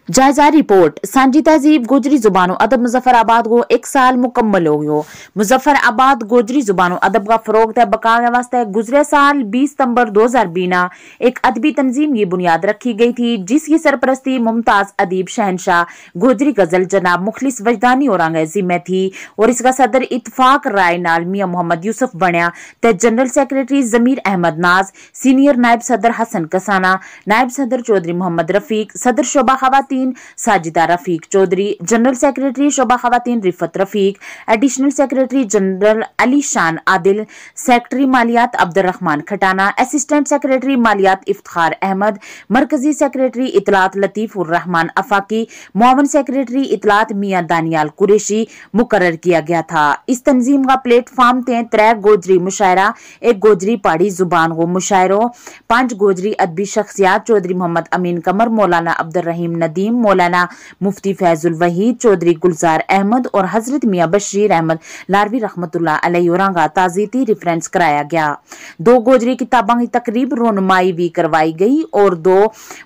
जायजा रिपोर्ट। सांझी तहजीब गोजरी जुबानो अदब मुजफ्फराबाद को 1 साल मुकम्मल हो गयो। मुजफ्फराबाद गोजरी जुबानो अदब का फरोग तय बका वास्ते गुजरे साल 20 सितंबर 2020 एक अदबी तंजीम की बुनियाद रखी गई थी, जिसकी सरपरस्ती मुमताज अदीब शहनशाह गोजरी गजल जनाब मुखलिस वजदानी और अंग्रेजी में थी और इसका सदर इतफाक राय नाल मियां मोहम्मद यूसुफ बनया ते जनरल सेक्रेटरी जमीर अहमद नाज, सीनियर नायब सदर हसन कसाना, नायब सदर चौधरी मोहम्मद रफीक, सदर शोबा खवातीन साजिदा रफीक चौधरी, जनरल सेक्रेटरी शोबा खवातीन Riffat Rafiq, additional secretary general Ali Shan Adil, secretary मालियात अब्दुल रहमान खटाना, असिस्टेंट सेक्रेटरी मालियात इफ्तिखार अहमद, मरकजी सेक्रेटरी इतलात लतीफ उर रहमान अफाकी, मुआवन सेक्रेटरी इतलात मियां दानियाल कुरैशी मुकर्रर किया गया था। इस तंजीम का प्लेटफॉर्म थे 3 गोजरी मुशायरा, 1 गोजरी पहाड़ी जुबान को मुशायरों, 5 गोजरी अदबी शख्सियात चौधरी मोहम्मद अमीन कमर, मौलाना अब्दुल रहीम नदीम, मौलाना मुफ्ती फैजुल वहीद, चौधरी गुलजार अहमद और हजरत मियां बशीर अहमद लारवी रहमतुल्लाह अलैहि औरंगा ताजीती रेफरेंस कराया गया। 2 गोजरी किताबों की तकरीब रोनुमाई भी करवाई गई और 2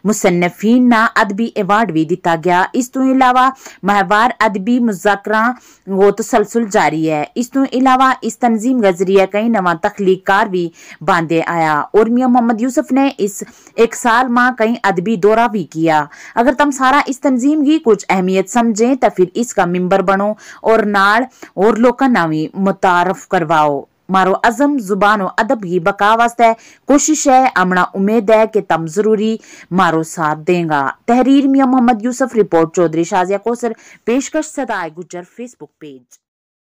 मुसन्निफीन ना अदबी अवार्ड भी दिता गया। इस तो इलावा महवार अदबी मुज़ाकरा वो तसलसल जारी है। इस तो इलावा इस तंजीम का जरिए कई नवा तख्लीकार भी बांधे आया और मियां मोहम्मद यूसुफ ने इस 1 साल में कई अदबी दौरा भी किया। अगर तुम सारा इस तंजीम की कुछ अहमियत समझे तो फिर इसका मेंबर बनो और नाल और लोका नावी मुतारफ करवाओ। मारो अज़म जुबानो अदब की बका वास्ते कोशिश है, अमना उम्मीद है कि तुम जरूरी मारो साथ देगा। तहरीर मियां मोहम्मद यूसुफ, रिपोर्ट चौधरी शाजिया कोसर, पेशकश सदाए गुजर, फेसबुक पेज।